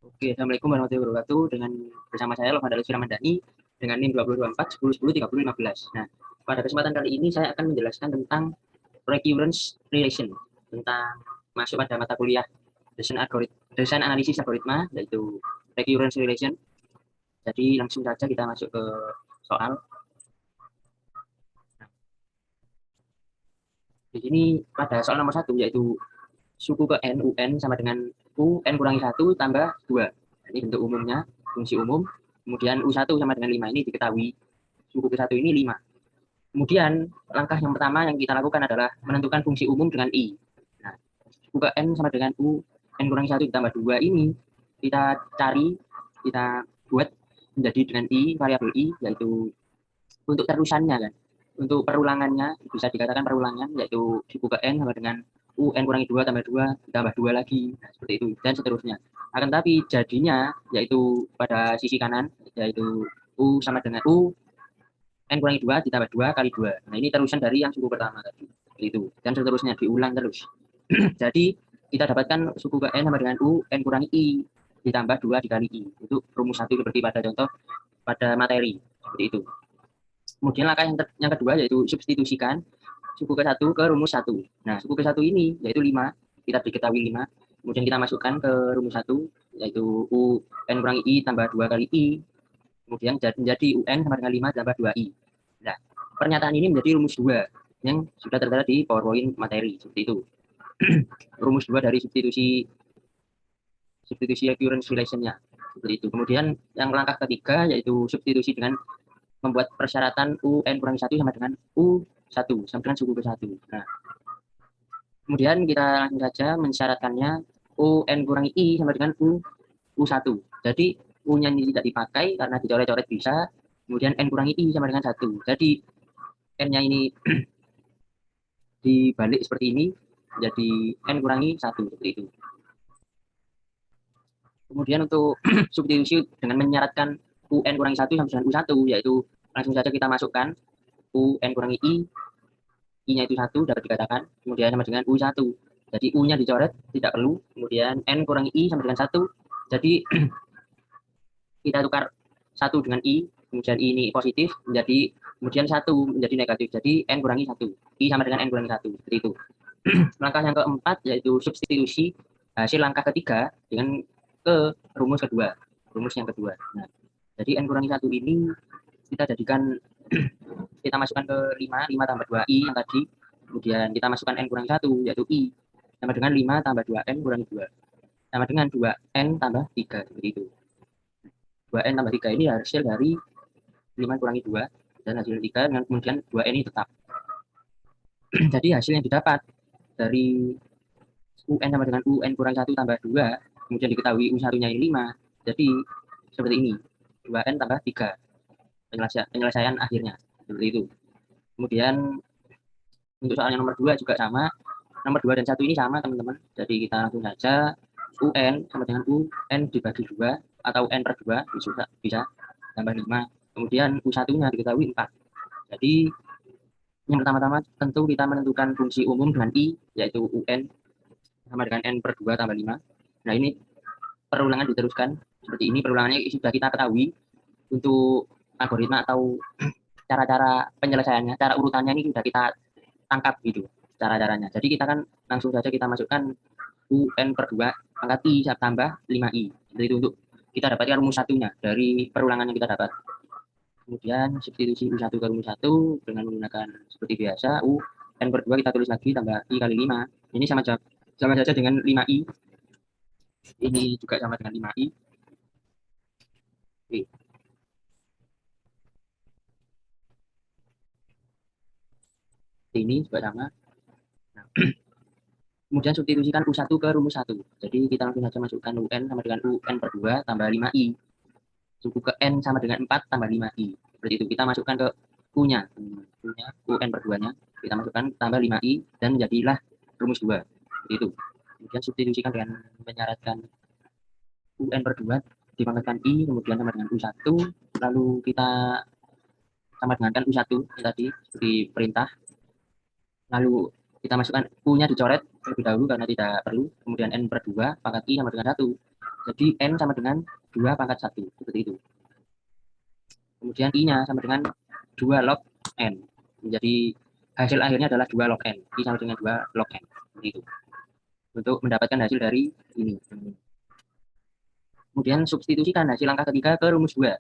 Oke, Assalamualaikum warahmatullahi wabarakatuh. Dengan bersama saya Lohan Dalus Ramadhani dengan NIM 2024 10 10 30 15. Nah, pada kesempatan kali ini saya akan menjelaskan tentang recurrence relation, tentang masuk pada mata kuliah desain analisis algoritma, yaitu recurrence relation. Jadi langsung saja kita masuk ke soal. Di sini pada soal nomor 1, yaitu suku ke N, UN sama dengan U, N kurangi 1 tambah 2. Ini bentuk umumnya, fungsi umum. Kemudian U1 sama dengan 5, ini diketahui suku ke 1 ini 5. Kemudian langkah yang pertama yang kita lakukan adalah menentukan fungsi umum dengan I. Nah, suku ke N sama dengan U, N kurangi 1 ditambah 2 ini kita cari, kita buat menjadi dengan I, variabel I, yaitu untuk terusannya kan. Untuk perulangannya, bisa dikatakan perulangan, yaitu suku ke N sama dengan U, N kurangi 2 tambah 2, ditambah 2 lagi, nah, seperti itu, dan seterusnya. Akan tapi jadinya, yaitu pada sisi kanan, yaitu U sama dengan U, N kurangi 2 ditambah 2 kali 2. Nah, ini terusan dari yang suku pertama tadi. Itu. Dan seterusnya, diulang terus. Jadi, kita dapatkan suku ke N sama dengan U, N kurangi I, ditambah 2 dikali I. Itu rumus 1 seperti pada contoh, pada materi. Seperti itu. Kemudian langkah yang kedua yaitu substitusikan suku ke 1 ke rumus 1. Nah, suku ke 1 ini yaitu 5, kita diketahui 5. Kemudian kita masukkan ke rumus 1, yaitu U N kurangi I tambah 2 kali I. Kemudian menjadi UN sama dengan 5 tambah 2I. Nah, pernyataan ini menjadi rumus 2 yang sudah tertera di PowerPoint materi. Seperti itu. Rumus 2 dari substitusi recurrence relation-nya. Seperti itu. Kemudian yang langkah ketiga yaitu substitusi dengan membuat persyaratan UN kurangi 1 sama dengan U1 sama dengan suku ke 1. Nah, kemudian kita langsung saja mensyaratkannya UN kurangi I sama dengan U1. Jadi U-nya ini tidak dipakai karena dicoret-coret bisa. Kemudian N kurangi I sama dengan 1. Jadi N-nya ini dibalik seperti ini, jadi N kurangi 1 seperti itu. Kemudian untuk substitusi dengan menyaratkan UN kurangi 1 sama dengan U1, yaitu langsung saja kita masukkan UN kurangi I, I-nya itu 1 dapat dikatakan, kemudian sama dengan U1. Jadi U-nya dicoret, tidak perlu. Kemudian N kurangi I sama dengan 1. Jadi kita tukar 1 dengan I, kemudian I ini positif, menjadi kemudian 1 menjadi negatif. Jadi N kurangi 1. I sama dengan N kurangi 1. Seperti itu. Langkah yang keempat yaitu substitusi hasil langkah ketiga dengan ke rumus kedua. Rumus yang kedua. Nah, jadi N kurangi 1 ini kita jadikan kita masukkan ke 5, 5 tambah 2I yang tadi. Kemudian kita masukkan N kurangi 1 yaitu I sama dengan 5 tambah 2N kurangi 2. Sama dengan 2N tambah 3. Seperti itu. 2N tambah 3 ini hasil dari 5 kurangi 2 dan hasil 3 dengan kemudian 2N ini tetap. Jadi hasil yang didapat dari UN sama dengan UN kurang 1 tambah 2, kemudian diketahui U1-nya ini 5. Jadi seperti ini. 2N tambah 3. Penyelesaian akhirnya. Seperti itu. Kemudian untuk soal yang nomor 2 juga sama. Nomor 2 dan 1 ini sama teman-teman. Jadi kita langsung saja UN sama dengan UN dibagi 2 atau N per 2 bisa tambah 5. Kemudian U1-nya diketahui 4. Jadi yang pertama-tama tentu kita menentukan fungsi umum dengan I, yaitu UN sama dengan N per 2 tambah 5. Nah, ini perulangan diteruskan seperti ini. Perulangannya sudah kita ketahui untuk algoritma atau cara-cara penyelesaiannya, cara urutannya ini sudah kita tangkap gitu cara-caranya. Jadi kita kan langsung saja kita masukkan UN per 2 pangkat I tambah 5I. Jadi itu untuk kita dapatkan rumus satunya dari perulangan yang kita dapat. Kemudian substitusi U1 ke rumus 1 dengan menggunakan seperti biasa U N per 2 kita tulis lagi tambah I kali 5. Ini sama saja dengan 5I. Ini juga sama dengan 5I. Oke. Ini juga sama. Nah, kemudian substitusikan U1 ke rumus 1. Jadi kita langsung saja masukkan UN sama dengan UN per 2 tambah 5I. Suku ke N sama dengan 4 tambah 5I. Seperti itu. Kita masukkan ke U-nya. U-nya, UN per 2-nya. Kita masukkan tambah 5I dan jadilah rumus 2. Seperti itu. Kemudian substitusikan dengan menyaratkan UN per 2 dipangkatkan I, kemudian sama dengan U1. Lalu kita sama dengan U1 tadi seperti perintah. Lalu kita masukkan U-nya dicoret terlebih dahulu karena tidak perlu. Kemudian N per 2 pangkat I sama dengan 1. Jadi N sama dengan 2 pangkat 1. Seperti itu. Kemudian I-nya sama dengan 2 log N. Menjadi hasil akhirnya adalah 2 log N. I sama dengan 2 log N. Seperti itu. Untuk mendapatkan hasil dari ini. Kemudian substitusikan hasil langkah ketiga ke rumus 2.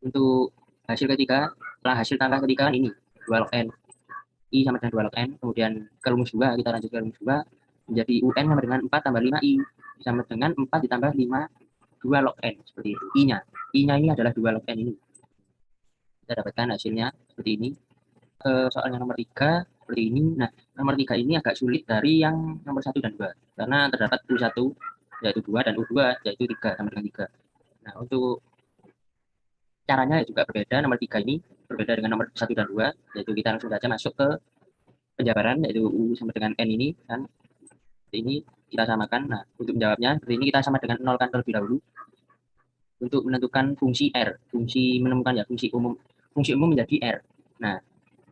Untuk hasil ketiga, setelah hasil langkah ketiga kan ini, 2 log N. I sama dengan 2 log N. Kemudian ke rumus 2, kita lanjut ke rumus 2. Menjadi UN sama dengan 4 tambah 5I. Sama dengan 4 ditambah 5, 2 log N. Seperti itu. I-nya. I-nya ini adalah 2 log N ini. Kita dapatkan hasilnya seperti ini. Soal yang nomor 3 seperti ini. Nah, nomor 3 ini agak sulit dari yang nomor 1 dan 2 karena terdapat U1 yaitu 2 dan U2 yaitu 3 sama dengan 3. Nah, untuk caranya juga berbeda. Nomor 3 ini berbeda dengan nomor 1 dan 2, yaitu kita langsung saja masuk ke penjabaran yaitu U sama dengan N ini kan. Ini kita samakan. Nah, untuk menjawabnya seperti ini kita sama dengan nolkan terlebih dahulu. Untuk menentukan fungsi R, fungsi menemukan ya fungsi umum menjadi R. Nah,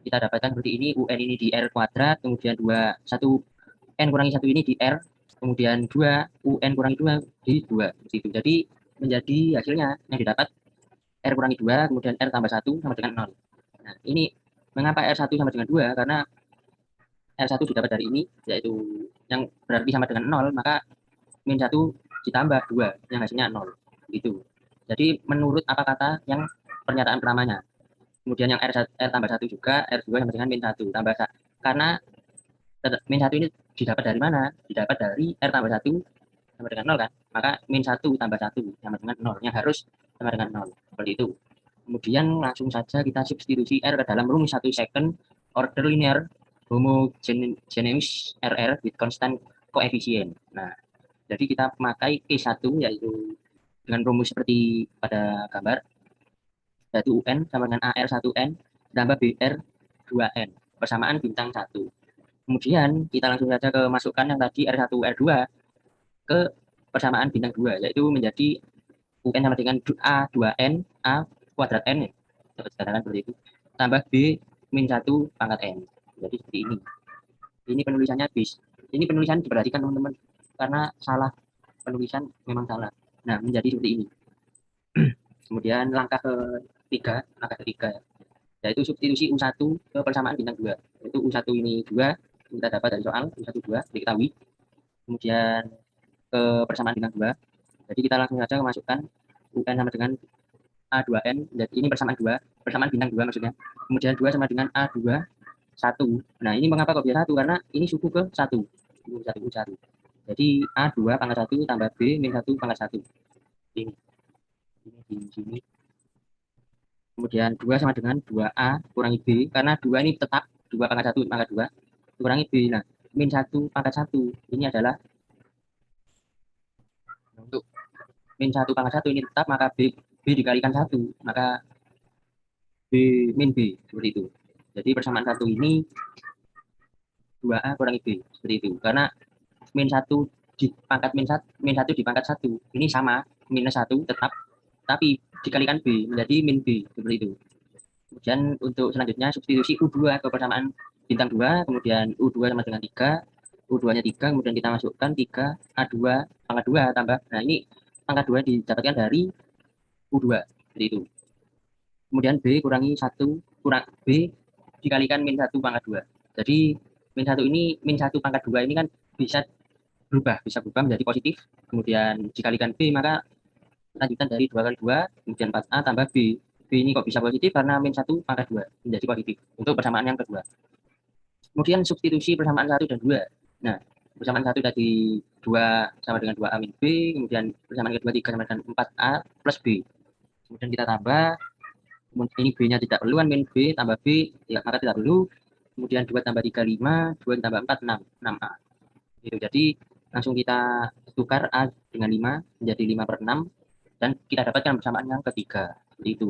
kita dapatkan seperti ini, UN ini di R kuadrat, kemudian 1 N kurangi 1 ini di R, kemudian 2 UN kurangi 2 di 2. Begitu. Jadi menjadi hasilnya yang didapat R kurangi 2, kemudian R tambah 1 sama dengan 0. Nah, ini mengapa R1 sama dengan 2? Karena R1 didapat dari ini, yaitu yang berarti sama dengan 0, maka min 1 ditambah 2, yang hasilnya 0. Gitu. Jadi menurut apa kata yang pernyataan pertamanya. Kemudian yang R tambah 1 juga, R2 sama dengan min 1 tambah 1. Karena min 1 ini didapat dari mana? Didapat dari R tambah 1 sama dengan 0 kan? Maka min 1 tambah 1 sama dengan 0. Yang harus sama dengan 0. Seperti itu. Kemudian langsung saja kita substitusi R ke dalam rumus 1 second order linear homogeneous RR with constant coefficient. Nah, jadi kita memakai Q1 yaitu dengan rumus seperti pada gambar, yaitu UN sama dengan AR1N tambah BR2N persamaan bintang 1. Kemudian kita langsung saja ke masukkan yang tadi R1 R2 ke persamaan bintang 2, yaitu menjadi UN sama dengan A2N A kuadrat N, dapat dikatakan seperti itu, tambah B min 1 pangkat N. Jadi seperti ini. Ini penulisannya bis. Ini penulisan diperhatikan teman-teman, karena salah penulisan memang salah. Nah, menjadi seperti ini. Kemudian langkah ketiga, yaitu substitusi U1 ke persamaan bintang 2. Yaitu U1 ini 2, kita dapat dari soal U1 2, diketahui. Kemudian ke persamaan bintang 2. Jadi kita langsung saja memasukkan UN sama dengan A2N, jadi ini persamaan 2, persamaan bintang 2 maksudnya. Kemudian 2 sama dengan A2, 1. Nah, ini mengapa kok bisa 1? Karena ini suku ke 1. U1. Jadi A2 pangkat 1 tambah B min 1 pangkat 1. Ini di sini. Kemudian 2 sama dengan 2A kurangi B, karena 2 ini tetap 2 pangkat 1 pangkat 2 kurangi B. Nah, min 1 pangkat 1 ini adalah untuk min 1 pangkat 1 ini tetap, maka B dikalikan 1, maka B min B, seperti itu. Jadi persamaan 1 ini 2A kurangi B, seperti itu. Karena min 1 di pangkat min 1 di pangkat 1 ini sama, minus 1 tetap, tapi dikalikan B menjadi min B, seperti itu. Kemudian untuk selanjutnya substitusi U2 ke persamaan bintang 2, kemudian U2 sama dengan 3, U2-nya 3, kemudian kita masukkan 3 A2 pangkat 2 tambah. Nah, ini pangkat 2 didapatkan dari U2, seperti itu. Kemudian B kurangi 1 kurang B dikalikan min 1 pangkat 2. Jadi min 1 ini, min 1 pangkat 2 ini kan bisa berubah menjadi positif. Kemudian dikalikan B, maka lanjutan dari 2 kali 2, kemudian 4A tambah B. B ini kok bisa positif karena min 1 pangkat 2 menjadi positif untuk persamaan yang kedua. Kemudian substitusi persamaan 1 dan 2. Nah, persamaan 1 tadi 2 sama dengan 2A min B, kemudian persamaan kedua 3 sama dengan 4A plus B. Kemudian kita tambah, ini B-nya tidak perlu kan, min B tambah B, ya, maka tidak perlu. Kemudian 2 tambah 3, 5, 2 tambah 4, 6, 6A. Gitu. Jadi langsung kita tukar A dengan 5 menjadi 5 per 6, dan kita dapatkan persamaan yang ketiga. Seperti itu.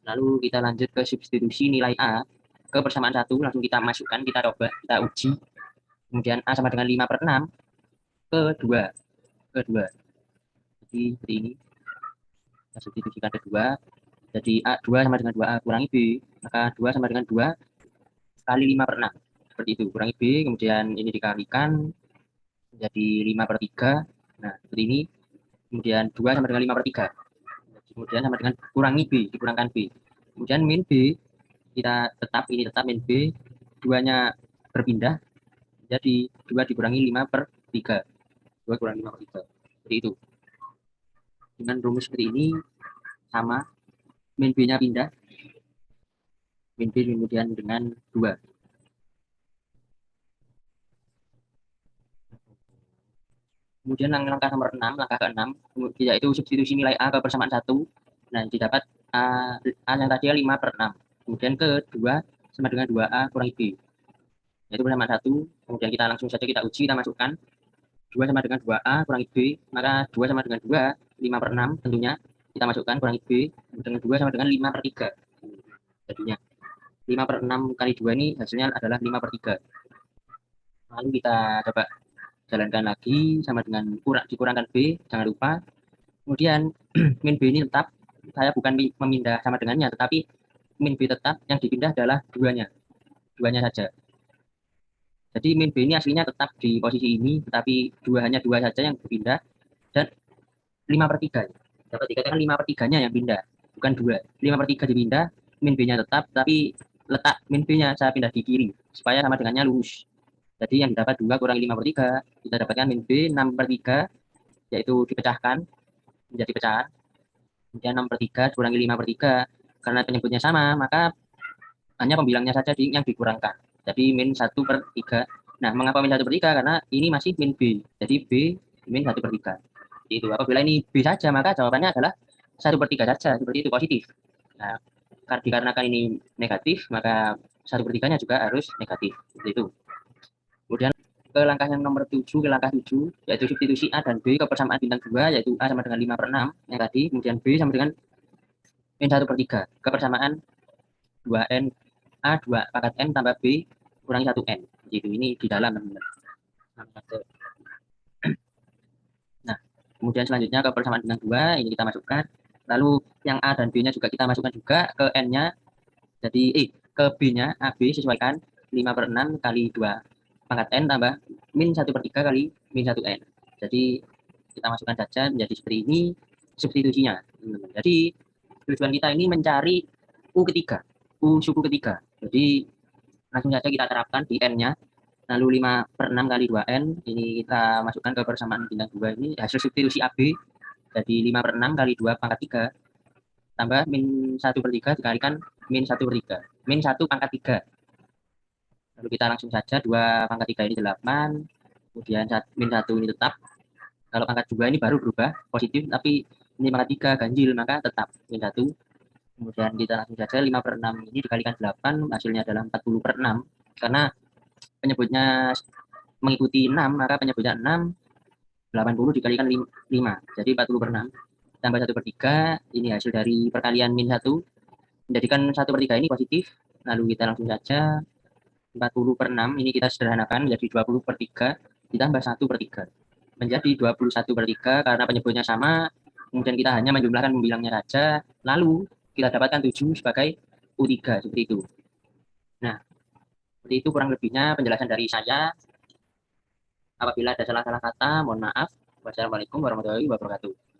Lalu kita lanjut ke substitusi nilai A ke persamaan 1, langsung kita masukkan, kita coba, kita uji. Kemudian A sama dengan 5 per 6 ke 2. Jadi seperti ini. Kita substitusikan ke 2. Jadi A2 sama dengan 2A kurangi B, maka 2 sama dengan 2 kali 5 per 6. Seperti itu, kurangi B, kemudian ini dikalikan menjadi 5 per 3. Nah, seperti ini. kemudian 2 sama dengan 5/3, kemudian sama dengan kurangi B, dikurangkan B. Kemudian min B, kita tetap, ini tetap min B, 2-nya berpindah, jadi 2 dikurangi 5/3. 2 kurangi 5/3. Seperti itu. Dengan rumus seperti ini, sama, min B-nya pindah, min B kemudian dengan 2. Kemudian langkah nomor 6, langkah ke-6, yaitu substitusi nilai A ke persamaan 1. Nah, didapat A yang tadi 5/6. Kemudian kedua sama dengan 2A kurangi B. Yaitu persamaan 1. Kemudian kita langsung saja kita uji, kita masukkan 2 sama dengan 2A kurangi B. Maka 2 sama dengan 2, 5/6 tentunya. Kita masukkan kurangi B. Dengan 2 sama dengan 5/3. Jadinya 5/6 kali 2 ini hasilnya adalah 5/3. Lalu kita coba jalankan lagi sama dengan dikurangkan B, jangan lupa. Kemudian min B ini tetap, saya bukan memindah sama dengannya, tetapi min B tetap, yang dipindah adalah duanya saja. Jadi min B ini aslinya tetap di posisi ini, tetapi hanya dua saja yang berpindah, dan 5/3. Dapat dikatakan 5/3-nya yang pindah, bukan 2. 5/3 dipindah, min B-nya tetap, tapi letak min B-nya saya pindah di kiri, supaya sama dengannya lurus. Jadi yang didapat 2 kurangi 5/3, kita dapatkan min B 6/3, yaitu dipecahkan menjadi pecahan. Kemudian 6/3 kurangi 5/3, karena penyebutnya sama, maka hanya pembilangnya saja yang dikurangkan. Jadi min 1/3. Nah, mengapa min 1/3? Karena ini masih min B. Jadi B min 1/3. Itu. Apabila ini B saja, maka jawabannya adalah 1/3 saja. Seperti itu, positif. Nah, dikarenakan ini negatif, maka 1/3-nya juga harus negatif. Seperti itu. Kemudian ke langkah yang nomor 7, ke langkah 7, yaitu substitusi A dan B ke persamaan bintang 2, yaitu A sama dengan 5/6 yang tadi, kemudian B sama dengan min 1/3 ke persamaan 2N A 2 pangkat N tambah B kurangi 1N. Gitu, ini di dalam. Nah, kemudian selanjutnya ke persamaan bintang 2, ini kita masukkan. Lalu yang A dan B-nya juga kita masukkan juga ke N-nya. Jadi ke B-nya, AB sesuaikan 5/6 kali 2 pangkat N tambah min 1/3 kali min 1N. Jadi kita masukkan saja menjadi seperti ini substitusinya. Jadi tujuan kita ini mencari U ketiga, U suku ketiga. Jadi langsung saja kita terapkan di N-nya. Lalu 5/6 kali 2N, ini kita masukkan ke persamaan bintang 2 ini, hasil substitusi AB. Jadi 5/6 kali 2 pangkat 3 tambah min 1/3 dikalikan min 1/3. Min 1 pangkat 3. Lalu kita langsung saja 2 pangkat 3 ini 8. Kemudian min 1 ini tetap. Kalau pangkat 2 ini baru berubah positif, tapi ini pangkat 3 ganjil, maka tetap min 1. Kemudian kita langsung saja 5/6 ini dikalikan 8, hasilnya adalah 40/6. Karena penyebutnya mengikuti 6, maka penyebutnya 6, 80 dikalikan 5, jadi 40/6. Tambah 1/3, ini hasil dari perkalian min 1, menjadikan 1/3 ini positif. Lalu kita langsung saja 40/6, ini kita sederhanakan menjadi 20/3, ditambah 1/3. Menjadi 21/3, karena penyebutnya sama, kemudian kita hanya menjumlahkan pembilangnya saja, lalu kita dapatkan 7 sebagai U3, seperti itu. Nah, seperti itu kurang lebihnya penjelasan dari saya. Apabila ada salah-salah kata, mohon maaf. Wassalamualaikum warahmatullahi wabarakatuh.